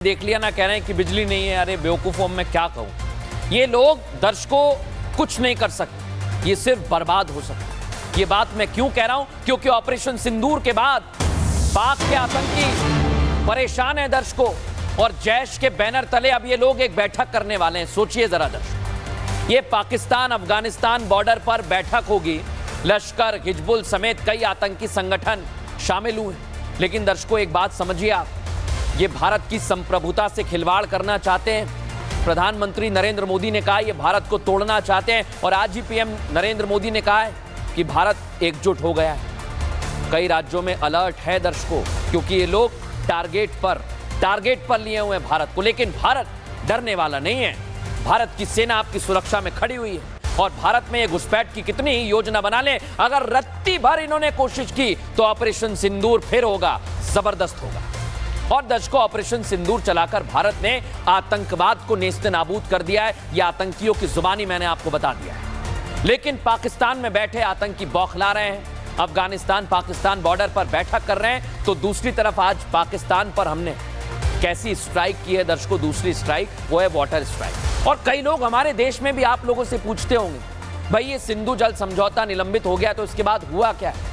देख लिया ना, कह रहे हैं कि बिजली नहीं है। अरे बेवकूफों, मैं क्या कहूं। ये लोग दर्शकों कुछ नहीं कर सकते, ये सिर्फ बर्बाद हो सकते। ये बात मैं क्यों कह रहा हूं? क्योंकि ऑपरेशन सिंदूर के बाद पाक के आतंकी परेशान है दर्शकों, और जैश के बैनर तले अब ये लोग एक बैठक करने वाले हैं। सोचिए जरा दर्शक, ये पाकिस्तान अफगानिस्तान बॉर्डर पर बैठक होगी। लश्कर, हिजबुल समेत कई आतंकी संगठन शामिल हुए। लेकिन दर्शकों एक बात समझिए आप, ये भारत की संप्रभुता से खिलवाड़ करना चाहते हैं। प्रधानमंत्री नरेंद्र मोदी ने कहा ये भारत को तोड़ना चाहते हैं, और आज ही पीएम नरेंद्र मोदी ने कहा है कि भारत एकजुट हो गया है। कई राज्यों में अलर्ट है दर्शकों, क्योंकि ये लोग टारगेट पर लिए हुए हैं भारत को। लेकिन भारत डरने वाला नहीं है। भारत की सेना आपकी सुरक्षा में खड़ी हुई है, और भारत में ये घुसपैठ की कितनी ही योजना बना ले, अगर रत्ती भर इन्होंने कोशिश की तो ऑपरेशन सिंदूर फिर होगा, जबरदस्त होगा। और दर्शकों, ऑपरेशन सिंदूर चलाकर भारत ने आतंकवाद को नेस्तनाबूद कर दिया है। यह आतंकियों की जुबानी मैंने आपको बता दिया है। लेकिन पाकिस्तान में बैठे आतंकी बौखला रहे हैं। अफगानिस्तान पाकिस्तान बॉर्डर पर बैठक कर रहे हैं, तो दूसरी तरफ आज पाकिस्तान पर हमने कैसी स्ट्राइक की है दर्शकों। दूसरी स्ट्राइक वो है वाटर स्ट्राइक। और कई लोग हमारे देश में भी आप लोगों से पूछते होंगे, भाई ये सिंधु जल समझौता निलंबित हो गया तो इसके बाद हुआ क्या है?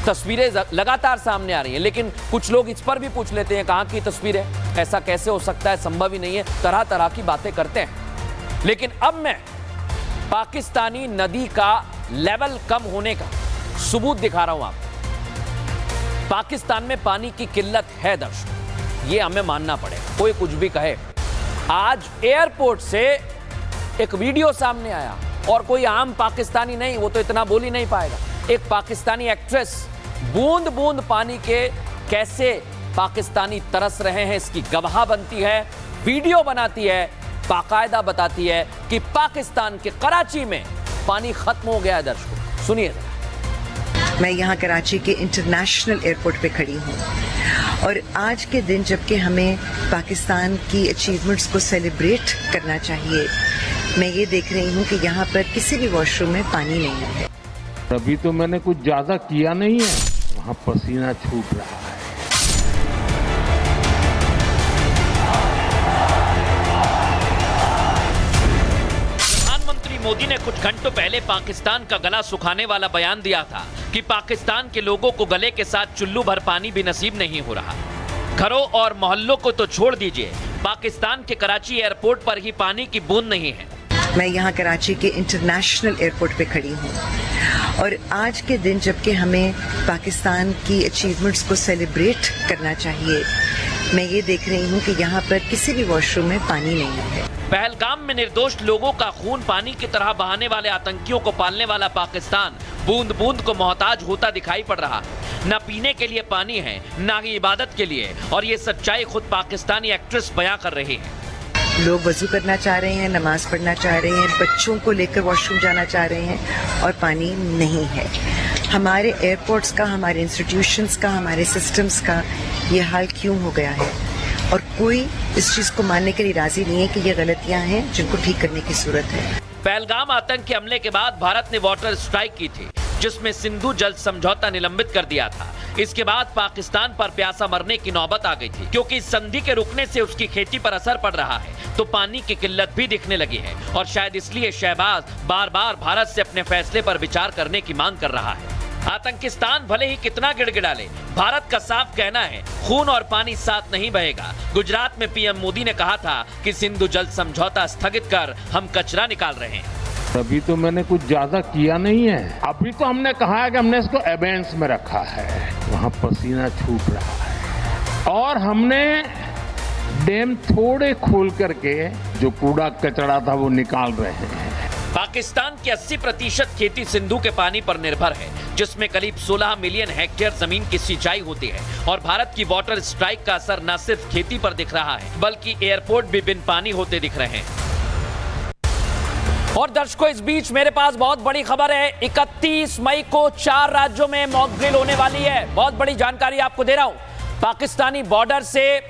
तस्वीरें लगातार सामने आ रही हैं, लेकिन कुछ लोग इस पर भी पूछ लेते हैं कहां की तस्वीरें, ऐसा कैसे हो सकता है, संभव ही नहीं है, तरह तरह की बातें करते हैं। लेकिन अब मैं पाकिस्तानी नदी का लेवल कम होने का सबूत दिखा रहा हूं आपको। पाकिस्तान में पानी की किल्लत है दर्शकों, ये हमें मानना पड़ेगा, कोई कुछ भी कहे। आज एयरपोर्ट से एक वीडियो सामने आया, और कोई आम पाकिस्तानी नहीं, वो तो इतना बोल ही नहीं पाएगा। एक पाकिस्तानी एक्ट्रेस बूंद बूंद पानी के कैसे पाकिस्तानी तरस रहे हैं इसकी गवाह बनती है, वीडियो बनाती है, बाकायदा बताती है कि पाकिस्तान के कराची में पानी खत्म हो गया है। दर्शकों सुनिए जरा। मैं यहाँ कराची के इंटरनेशनल एयरपोर्ट पे खड़ी हूँ, और आज के दिन जबकि हमें पाकिस्तान की अचीवमेंट्स को सेलिब्रेट करना चाहिए, मैं ये देख रही हूँ कि यहाँ पर किसी भी वॉशरूम में पानी नहीं है। अभी तो मैंने कुछ ज्यादा किया नहीं है, वहां पसीना छूट रहा है। प्रधानमंत्री मोदी ने कुछ घंटों पहले पाकिस्तान का गला सुखाने वाला बयान दिया था कि पाकिस्तान के लोगों को गले के साथ चुल्लू भर पानी भी नसीब नहीं हो रहा। घरों और मोहल्लों को तो छोड़ दीजिए, पाकिस्तान के कराची एयरपोर्ट पर ही पानी की बूंद नहीं है। मैं यहाँ कराची के इंटरनेशनल एयरपोर्ट पे खड़ी हूँ, और आज के दिन जबकि हमें पाकिस्तान की अचीवमेंट्स को सेलिब्रेट करना चाहिए, मैं ये देख रही हूँ कि यहाँ पर किसी भी वॉशरूम में पानी नहीं है। पहलगाम में निर्दोष लोगों का खून पानी की तरह बहाने वाले आतंकियों को पालने वाला पाकिस्तान बूंद बूंद को मोहताज होता दिखाई पड़ रहा है। न पीने के लिए पानी है, न ही इबादत के लिए, और ये सच्चाई खुद पाकिस्तानी एक्ट्रेस बयां कर रही है। लोग वजू करना चाह रहे हैं, नमाज पढ़ना चाह रहे हैं, बच्चों को लेकर वॉशरूम जाना चाह रहे हैं, और पानी नहीं है। हमारे एयरपोर्ट्स का, हमारे इंस्टीट्यूशंस का, हमारे सिस्टम्स का ये हाल क्यों हो गया है? और कोई इस चीज को मानने के लिए राजी नहीं है कि ये गलतियां हैं जिनको ठीक करने की जरूरत है। पहलगाम आतंक के हमले के बाद भारत ने वाटर स्ट्राइक की थी, जिसमें सिंधु जल समझौता निलंबित कर दिया था। इसके बाद पाकिस्तान पर प्यासा मरने की नौबत आ गई थी, क्योंकि इस संधि के रुकने से उसकी खेती पर असर पड़ रहा है, तो पानी की किल्लत भी दिखने लगी है। और शायद इसलिए शहबाज बार बार भारत से अपने फैसले पर विचार करने की मांग कर रहा है। आतंकिस्तान भले ही कितना गिड़गिड़ा ले, भारत का साफ कहना है खून और पानी साथ नहीं बहेगा। गुजरात में पीएम मोदी ने कहा था कि सिंधु जल समझौता स्थगित कर हम कचरा निकाल रहे हैं। अभी तो मैंने कुछ ज्यादा किया नहीं है, अभी तो हमने कहा है कि हमने इसको एबेंस में रखा है, वहां पसीना छूट रहा है, और हमने डैम थोड़े खोल करके जो कूड़ा कचरा था वो निकाल रहे हैं। पाकिस्तान की 80% खेती सिंधु के पानी पर निर्भर है, जिसमें करीब 16 मिलियन हेक्टेयर जमीन की सिंचाई होती है। और भारत की वाटर स्ट्राइक का असर न सिर्फ खेती पर दिख रहा है, बल्कि एयरपोर्ट भी बिन पानी होते दिख रहे हैं। और दर्शकों, इस बीच मेरे पास बहुत बड़ी खबर है। 31 मई को 4 राज्यों में मॉक ड्रिल होने वाली है। बहुत बड़ी जानकारी आपको दे रहा हूं। पाकिस्तानी बॉर्डर से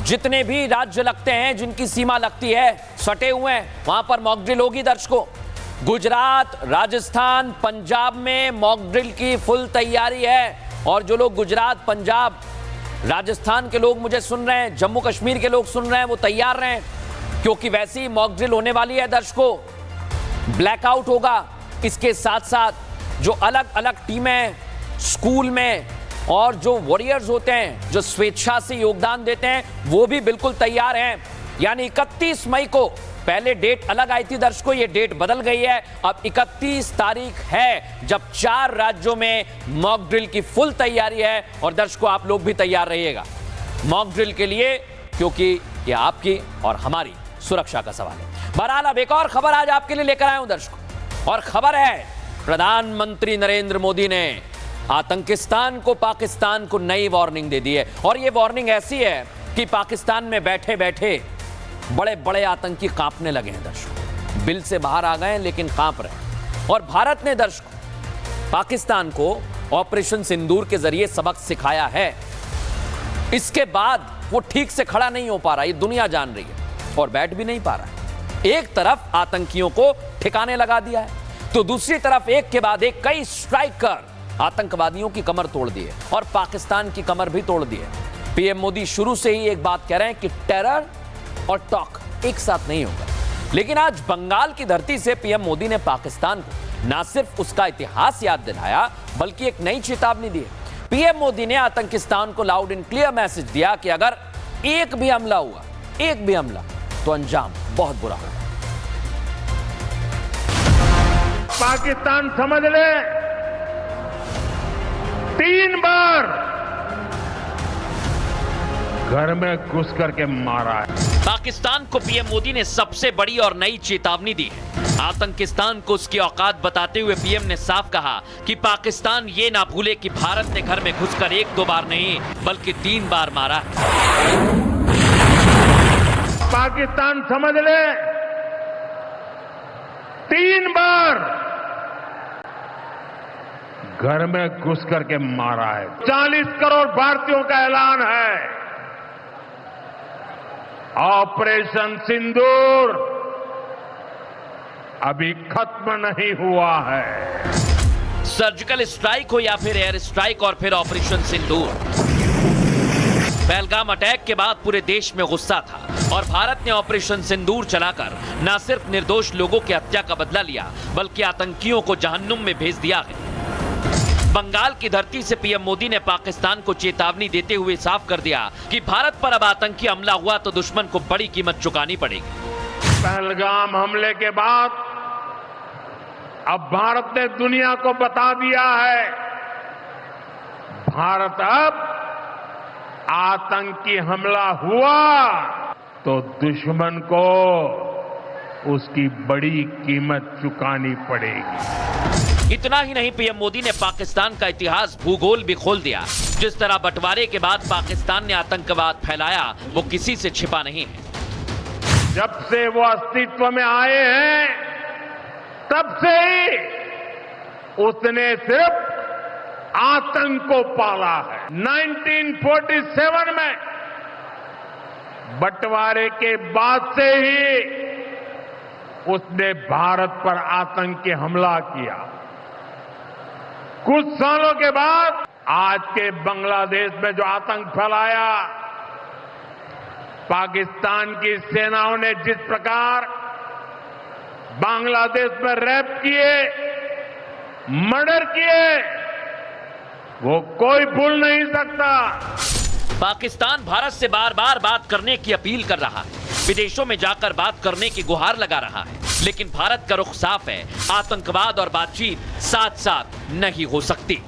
जितने भी राज्य लगते हैं, जिनकी सीमा लगती है, सटे हुए हैं, वहां पर मॉक ड्रिल होगी दर्शकों। गुजरात, राजस्थान, पंजाब में मॉक ड्रिल की फुल तैयारी है। और जो लोग गुजरात, पंजाब राजस्थान के लोग मुझे सुन रहे हैं, जम्मू कश्मीर के लोग सुन रहे हैं, वो तैयार रहें, क्योंकि वैसी ही मॉक ड्रिल होने वाली है दर्शकों। ब्लैकआउट होगा। इसके साथ साथ जो अलग अलग टीमें स्कूल में और जो वॉरियर्स होते हैं, जो स्वेच्छा से योगदान देते हैं, वो भी बिल्कुल तैयार हैं। यानी 31 मई को, पहले डेट अलग आई थी दर्शकों, ये डेट बदल गई है। अब 31 तारीख है जब 4 राज्यों में मॉक ड्रिल की फुल तैयारी है। और दर्शकों, आप लोग भी तैयार रहिएगा मॉक ड्रिल के लिए, क्योंकि ये आपकी और हमारी सुरक्षा का सवाल है। बहरहाल, अब एक और खबर आज आपके लिए लेकर आया हूं दर्शकों, और खबर है प्रधानमंत्री नरेंद्र मोदी ने आतंकिस्तान को, पाकिस्तान को नई वार्निंग दे दी है। और ये वार्निंग ऐसी है कि पाकिस्तान में बैठे बैठे बड़े बड़े आतंकी कांपने लगे हैं दर्शकों। बिल से बाहर आ गए हैं लेकिन कांप रहे हैं। और भारत ने दर्शकों पाकिस्तान को ऑपरेशन सिंदूर के जरिए सबक सिखाया है। इसके बाद वो ठीक से खड़ा नहीं हो पा रहा, ये दुनिया जान रही है, और बैठ भी नहीं पा रहा है। एक तरफ आतंकियों को ठिकाने लगा दिया है, तो दूसरी तरफ एक के बाद एक कई स्ट्राइक कर आतंकवादियों की कमर तोड़ दी है, और पाकिस्तान की कमर भी तोड़ दी है। पीएम मोदी शुरू से ही एक बात कह रहे हैं कि टेरर और टॉक एक साथ नहीं होगा। लेकिन आज बंगाल की धरती से पीएम मोदी ने पाकिस्तान को ना सिर्फ उसका इतिहास याद दिलाया, बल्कि एक नई चेतावनी दी है। पीएम मोदी ने आतंकिस्तान को लाउड एंड क्लियर मैसेज दिया कि अगर एक भी हमला हुआ, एक भी हमला, तो अंजाम बहुत बुरा होगा। पाकिस्तान समझ ले, 3 बार घर में घुस करके मारा है। पाकिस्तान को पीएम मोदी ने सबसे बड़ी और नई चेतावनी दी है। आतंकिस्तान को उसकी औकात बताते हुए पीएम ने साफ कहा कि पाकिस्तान ये ना भूले कि भारत ने घर में घुसकर 1-2 बार नहीं, बल्कि 3 बार मारा है। पाकिस्तान समझ ले, 3 बार घर में घुस करके मारा है। 40 करोड़ भारतीयों का ऐलान है। ऑपरेशन सिंदूर अभी खत्म नहीं हुआ है। सर्जिकल स्ट्राइक हो या फिर एयर स्ट्राइक और फिर ऑपरेशन सिंदूर, पहलगाम अटैक के बाद पूरे देश में गुस्सा था और भारत ने ऑपरेशन सिंदूर चलाकर न सिर्फ निर्दोष लोगों की हत्या का बदला लिया, बल्कि आतंकियों को जहन्नुम में भेज दिया है। बंगाल की धरती से पीएम मोदी ने पाकिस्तान को चेतावनी देते हुए साफ कर दिया कि भारत पर अब आतंकी हमला हुआ तो दुश्मन को बड़ी कीमत चुकानी पड़ेगी। पहलगाम हमले के बाद अब भारत ने दुनिया को बता दिया है, भारत अब आतंकी हमला हुआ तो दुश्मन को उसकी बड़ी कीमत चुकानी पड़ेगी। इतना ही नहीं, पीएम मोदी ने पाकिस्तान का इतिहास, भूगोल भी खोल दिया। जिस तरह बंटवारे के बाद पाकिस्तान ने आतंकवाद फैलाया, वो किसी से छिपा नहीं है। जब से वो अस्तित्व में आए हैं, तब से ही उसने सिर्फ आतंक को पाला है। 1947 में बंटवारे के बाद से ही उसने भारत पर आतंकी हमला किया। कुछ सालों के बाद आज के बांग्लादेश में जो आतंक फैलाया, पाकिस्तान की सेनाओं ने जिस प्रकार बांग्लादेश में रेप किए, मर्डर किए, वो कोई भूल नहीं सकता। पाकिस्तान भारत से बार बार बात करने की अपील कर रहा है, विदेशों में जाकर बात करने की गुहार लगा रहा है, लेकिन भारत का रुख साफ है, आतंकवाद और बातचीत साथ साथ नहीं हो सकती।